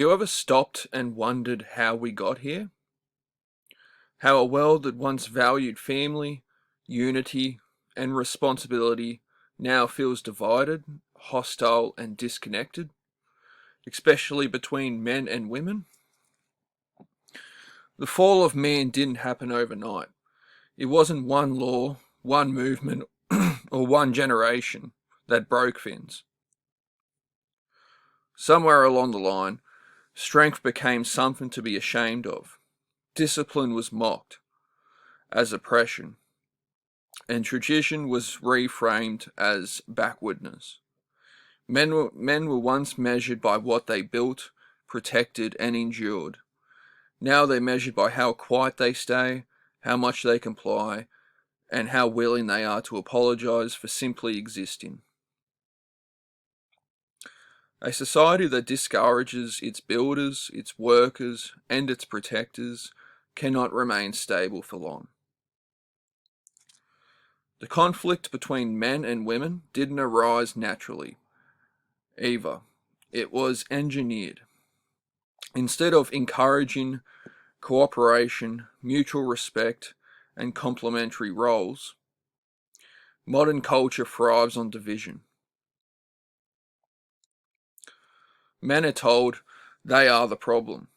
You ever stopped and wondered how we got here? How a world that once valued family, unity, and responsibility now feels divided, hostile, and disconnected, especially between men and women? The fall of man didn't happen overnight. It wasn't one law, one movement, or one generation that broke things. Somewhere along the line, strength became something to be ashamed of. Discipline was mocked as oppression, and tradition was reframed as backwardness. Men were once measured by what they built, protected, and endured. Now they're measured by how quiet they stay, how much they comply, and how willing they are to apologize for simply existing. A society that discourages its builders, its workers, and its protectors cannot remain stable for long. The conflict between men and women didn't arise naturally, either. It was engineered. Instead of encouraging cooperation, mutual respect, and complementary roles, modern culture thrives on division. Men are told they are the problem.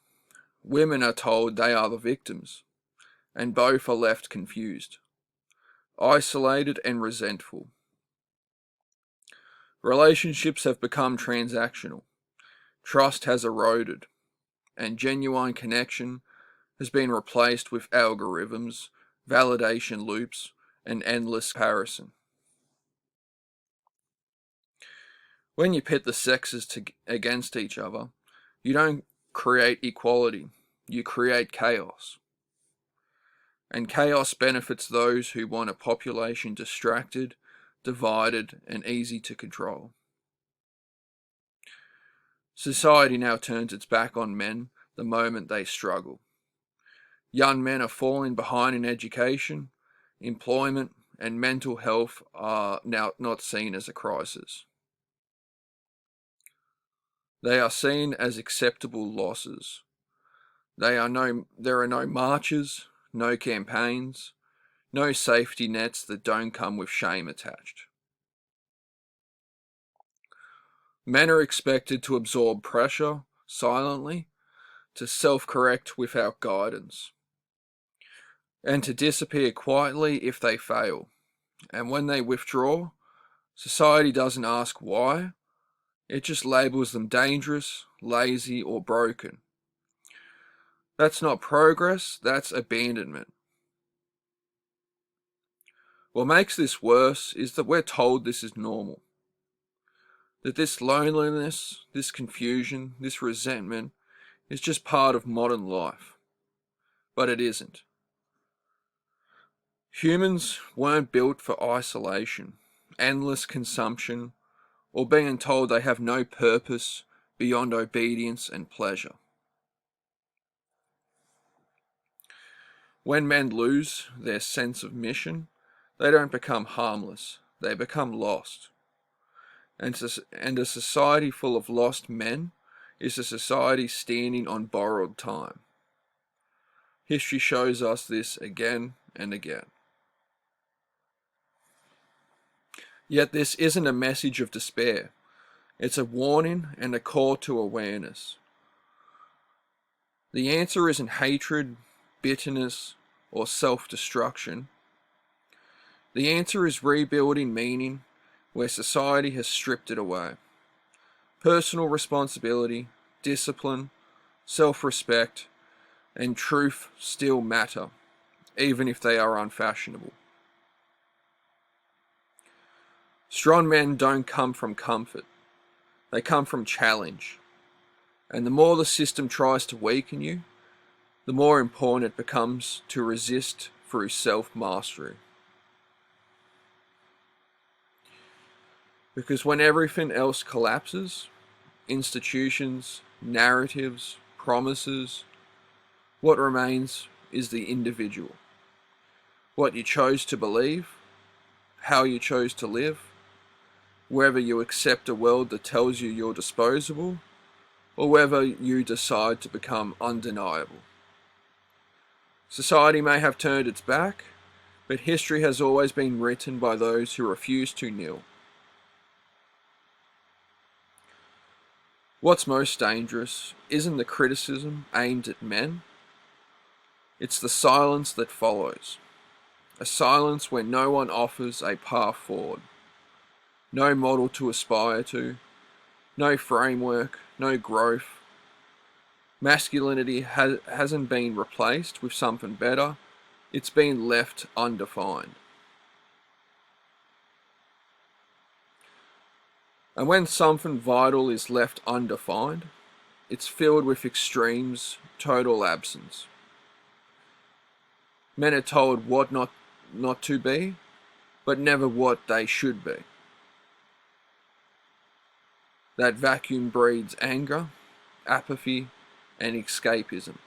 Women are told they are the victims, and both are left confused, isolated, and resentful. Relationships have become transactional. Trust has eroded, and genuine connection has been replaced with algorithms, validation loops, and endless comparison. When you pit the sexes against each other, you don't create equality, you create chaos. And chaos benefits those who want a population distracted, divided, and easy to control. Society now turns its back on men the moment they struggle. Young men are falling behind in education, employment, and mental health are now not seen as a crisis. They are seen as acceptable losses. There are no marches, no campaigns, no safety nets that don't come with shame attached. Men are expected to absorb pressure silently, to self-correct without guidance, and to disappear quietly if they fail. And when they withdraw, society doesn't ask why, it just labels them dangerous, lazy, or broken. That's not progress, that's abandonment. What makes this worse is that we're told this is normal. That this loneliness, this confusion, this resentment is just part of modern life. But it isn't. Humans weren't built for isolation, endless consumption, or being told they have no purpose beyond obedience and pleasure. When men lose their sense of mission, they don't become harmless, they become lost. And a society full of lost men is a society standing on borrowed time. History shows us this again and again. Yet this isn't a message of despair. It's a warning and a call to awareness. The answer isn't hatred, bitterness, or self-destruction. The answer is rebuilding meaning where society has stripped it away. Personal responsibility, discipline, self-respect, and truth still matter, even if they are unfashionable. Strong men don't come from comfort. They come from challenge. And the more the system tries to weaken you, the more important it becomes to resist through self-mastery. Because when everything else collapses, institutions, narratives, promises, what remains is the individual. What you chose to believe, how you chose to live, whether you accept a world that tells you you're disposable, or whether you decide to become undeniable. Society may have turned its back, but history has always been written by those who refuse to kneel. What's most dangerous isn't the criticism aimed at men, it's the silence that follows. A silence where no one offers a path forward, no model to aspire to, no framework, no growth. Masculinity hasn't been replaced with something better, it's been left undefined. And when something vital is left undefined, it's filled with extremes, total absence. Men are told what not to be, but never what they should be. That vacuum breeds anger, apathy, and escapism.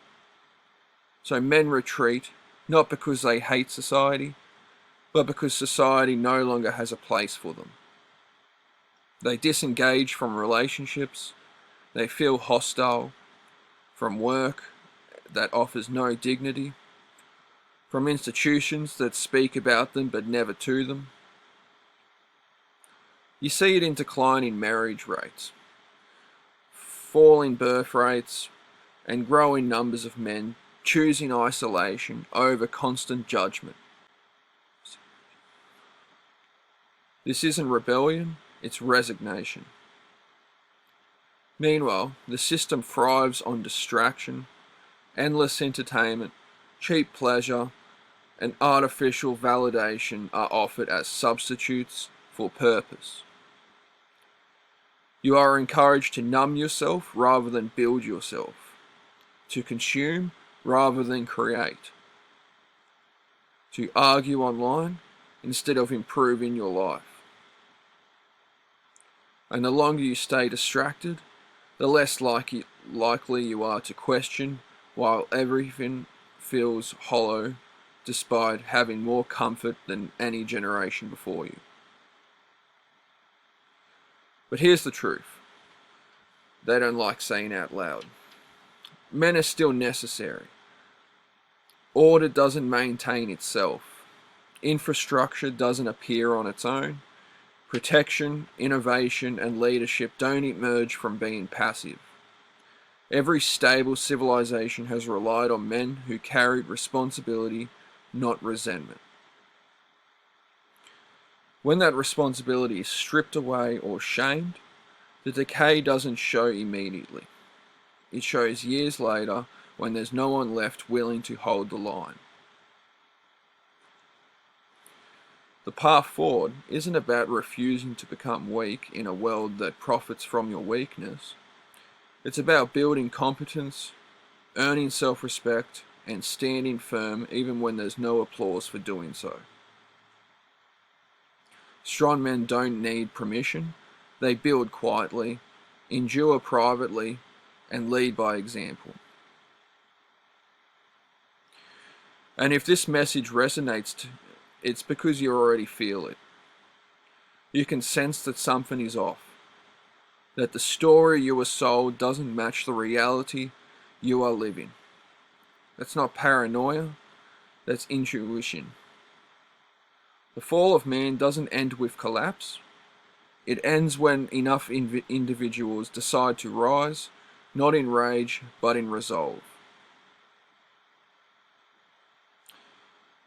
So men retreat, not because they hate society, but because society no longer has a place for them. They disengage from relationships, they feel hostile from work that offers no dignity, from institutions that speak about them but never to them. You see it in declining marriage rates, falling birth rates, and growing numbers of men choosing isolation over constant judgment. This isn't rebellion, it's resignation. Meanwhile, the system thrives on distraction, endless entertainment, cheap pleasure, and artificial validation are offered as substitutes for purpose. You are encouraged to numb yourself rather than build yourself, to consume rather than create, to argue online instead of improving your life. And the longer you stay distracted, the less likely you are to question, while everything feels hollow despite having more comfort than any generation before you. But here's the truth they don't like saying out loud. Men are still necessary. Order doesn't maintain itself. Infrastructure doesn't appear on its own. Protection, innovation, and leadership don't emerge from being passive. Every stable civilization has relied on men who carried responsibility, not resentment. When that responsibility is stripped away or shamed, the decay doesn't show immediately. It shows years later when there's no one left willing to hold the line. The path forward isn't about refusing to become weak in a world that profits from your weakness. It's about building competence, earning self-respect, and standing firm even when there's no applause for doing so. Strong men don't need permission. They build quietly, endure privately, and lead by example. And if this message resonates, it's because you already feel it. You can sense that something is off, that the story you were sold doesn't match the reality you are living. That's not paranoia, that's intuition. The fall of man doesn't end with collapse. It ends when enough individuals decide to rise, not in rage, but in resolve.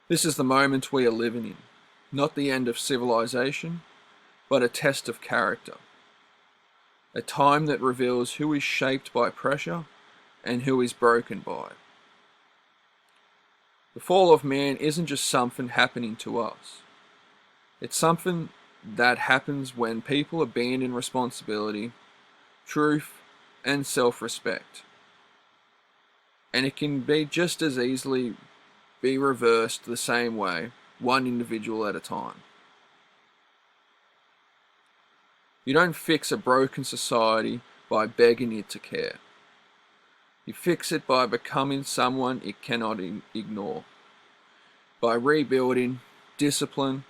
This is the moment we are living in, not the end of civilization, but a test of character. A time that reveals who is shaped by pressure and who is broken by it. The fall of man isn't just something happening to us. It's something that happens when people abandon responsibility, truth, and self-respect. And it can be just as easily be reversed the same way, one individual at a time. You don't fix a broken society by begging it to care. You fix it by becoming someone it cannot ignore. By rebuilding discipline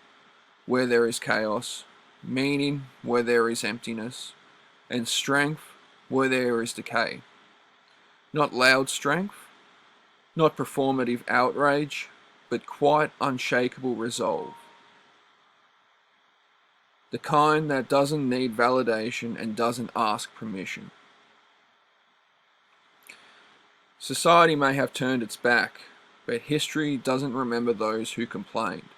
where there is chaos, meaning where there is emptiness, and strength where there is decay. Not loud strength, not performative outrage, but quiet, unshakable resolve. The kind that doesn't need validation and doesn't ask permission. Society may have turned its back, but history doesn't remember those who complained.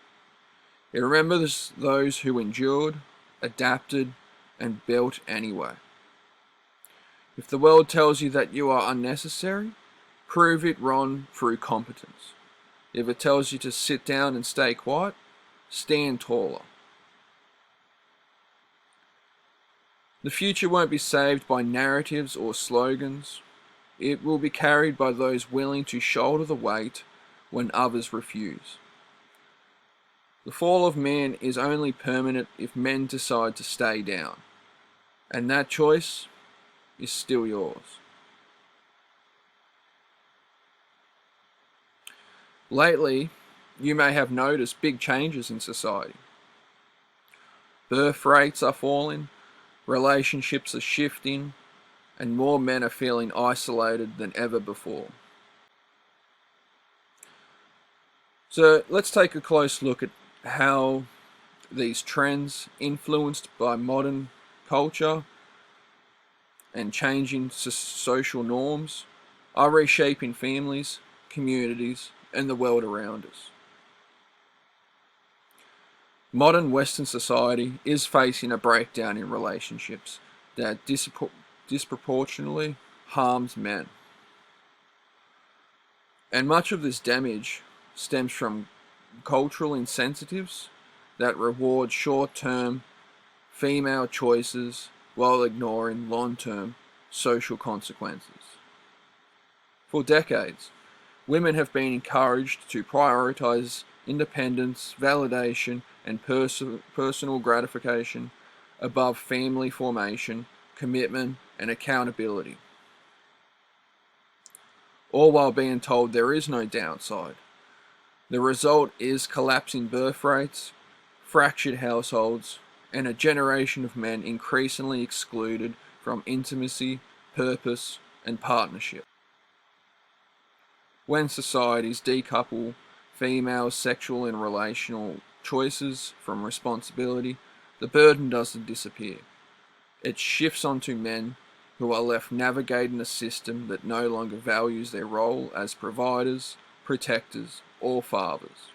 It remembers those who endured, adapted, and built anyway. If the world tells you that you are unnecessary, prove it wrong through competence. If it tells you to sit down and stay quiet, stand taller. The future won't be saved by narratives or slogans. It will be carried by those willing to shoulder the weight when others refuse. The fall of man is only permanent if men decide to stay down, and that choice is still yours. Lately, you may have noticed big changes in society. Birth rates are falling, relationships are shifting, and more men are feeling isolated than ever before. So let's take a close look at how these trends, influenced by modern culture and changing social norms, are reshaping families, communities, and the world around us. Modern Western society is facing a breakdown in relationships that disproportionately harms men. And much of this damage stems from cultural insensitives that reward short-term female choices while ignoring long-term social consequences. For decades, women have been encouraged to prioritize independence, validation, and personal gratification above family formation, commitment, and accountability. All while being told there is no downside. The result is collapsing birth rates, fractured households, and a generation of men increasingly excluded from intimacy, purpose, and partnership. When societies decouple female sexual and relational choices from responsibility, the burden doesn't disappear. It shifts onto men who are left navigating a system that no longer values their role as providers, protectors, or fathers.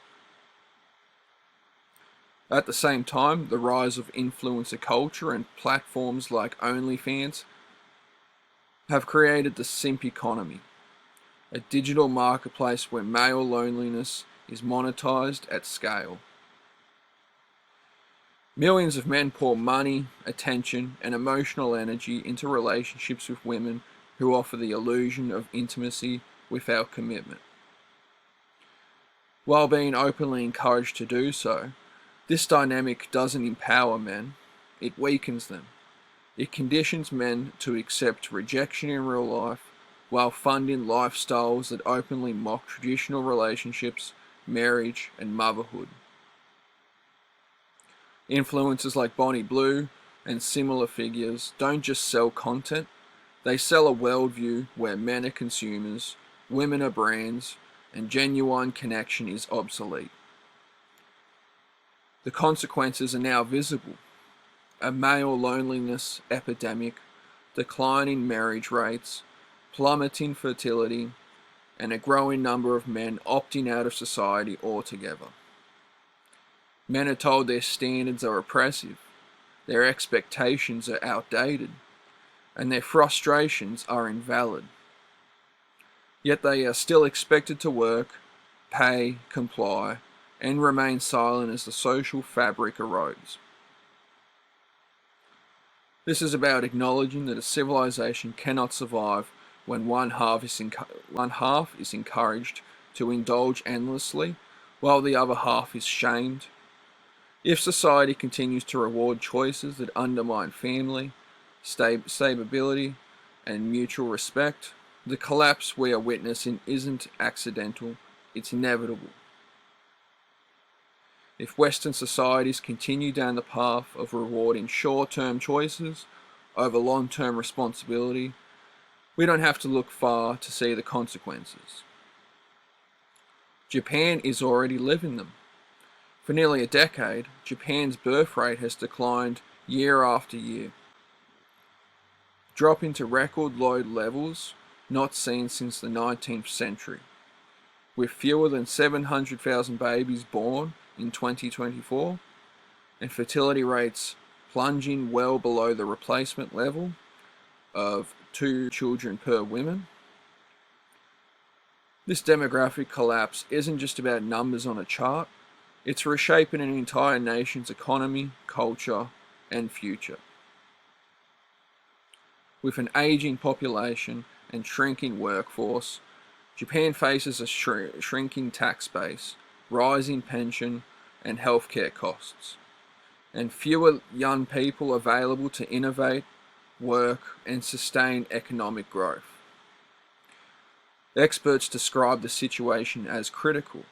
At the same time, the rise of influencer culture and platforms like OnlyFans have created the simp economy, a digital marketplace where male loneliness is monetized at scale. Millions of men pour money, attention, and emotional energy into relationships with women who offer the illusion of intimacy without commitment. While being openly encouraged to do so, this dynamic doesn't empower men, it weakens them. It conditions men to accept rejection in real life while funding lifestyles that openly mock traditional relationships, marriage, and motherhood. Influencers like Bonnie Blue and similar figures don't just sell content, they sell a worldview where men are consumers, women are brands, and genuine connection is obsolete. The consequences are now visible. A male loneliness epidemic, declining marriage rates, plummeting fertility, and a growing number of men opting out of society altogether. Men are told their standards are oppressive, their expectations are outdated, and their frustrations are invalid. Yet they are still expected to work, pay, comply, and remain silent as the social fabric erodes. This is about acknowledging that a civilization cannot survive when one half is encouraged to indulge endlessly while the other half is shamed. If society continues to reward choices that undermine family, stability, and mutual respect, the collapse we are witnessing isn't accidental, it's inevitable. If Western societies continue down the path of rewarding short-term choices over long-term responsibility, we don't have to look far to see the consequences. Japan is already living them. For nearly a decade, Japan's birth rate has declined year after year, dropping to record low levels not seen since the 19th century. With fewer than 700,000 babies born in 2024, and fertility rates plunging well below the replacement level of 2 children per woman. This demographic collapse isn't just about numbers on a chart, it's reshaping an entire nation's economy, culture, and future. With an aging population and shrinking workforce, Japan faces a shrinking tax base, rising pension and healthcare costs, and fewer young people available to innovate, work, and sustain economic growth. Experts describe the situation as critical,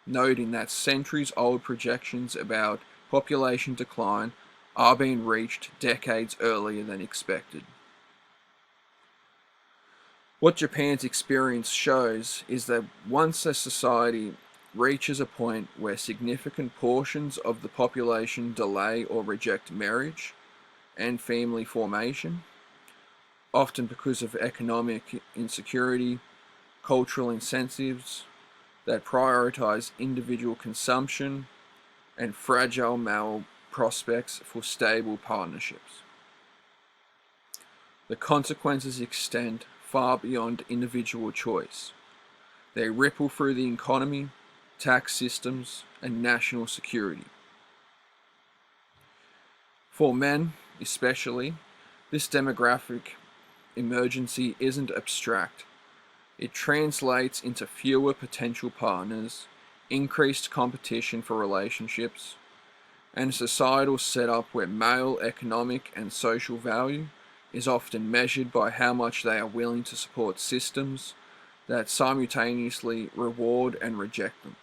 noting that centuries-old projections about population decline are being reached decades earlier than expected. What Japan's experience shows is that once a society reaches a point where significant portions of the population delay or reject marriage and family formation, often because of economic insecurity, cultural incentives that prioritize individual consumption, and fragile male prospects for stable partnerships. The consequences extend far beyond individual choice. They ripple through the economy, tax systems, and national security. For men, especially, this demographic emergency isn't abstract. It translates into fewer potential partners, increased competition for relationships, and a societal setup where male economic and social value is often measured by how much they are willing to support systems that simultaneously reward and reject them.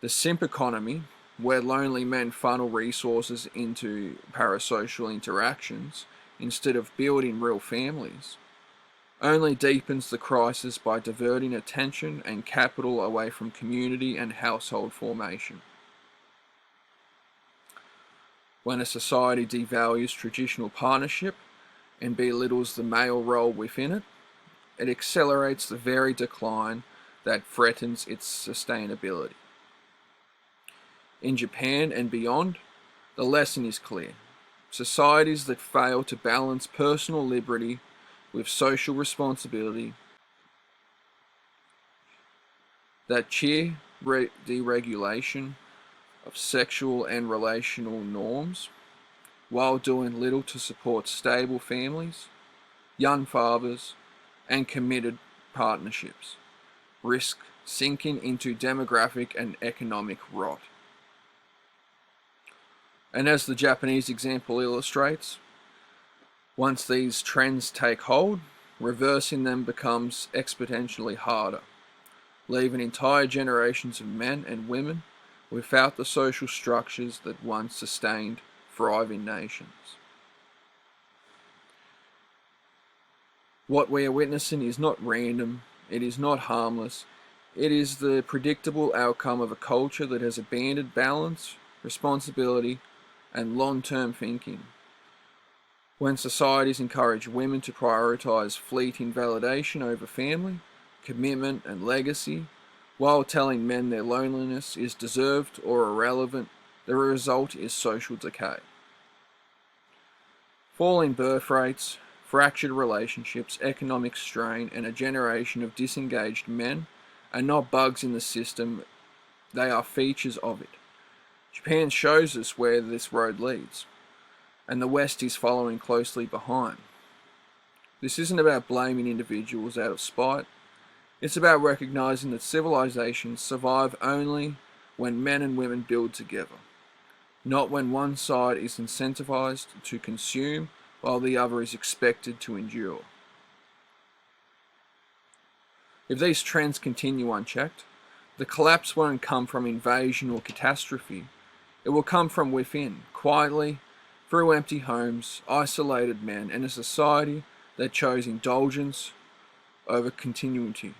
The simp economy, where lonely men funnel resources into parasocial interactions instead of building real families, only deepens the crisis by diverting attention and capital away from community and household formation. When a society devalues traditional partnership and belittles the male role within it, it accelerates the very decline that threatens its sustainability. In Japan and beyond, the lesson is clear. Societies that fail to balance personal liberty with social responsibility, that cheer deregulation of sexual and relational norms, while doing little to support stable families, young fathers, and committed partnerships, risk sinking into demographic and economic rot. And as the Japanese example illustrates, once these trends take hold, reversing them becomes exponentially harder, leaving entire generations of men and women without the social structures that once sustained thriving nations. What we are witnessing is not random, it is not harmless, it is the predictable outcome of a culture that has abandoned balance, responsibility, and long-term thinking. When societies encourage women to prioritize fleeting validation over family, commitment, and legacy, while telling men their loneliness is deserved or irrelevant, the result is social decay. Falling birth rates, fractured relationships, economic strain, and a generation of disengaged men are not bugs in the system, they are features of it. Japan shows us where this road leads, and the West is following closely behind. This isn't about blaming individuals out of spite, it's about recognizing that civilizations survive only when men and women build together, not when one side is incentivized to consume while the other is expected to endure. If these trends continue unchecked, the collapse won't come from invasion or catastrophe. It will come from within, quietly, through empty homes, isolated men, and a society that chose indulgence over continuity.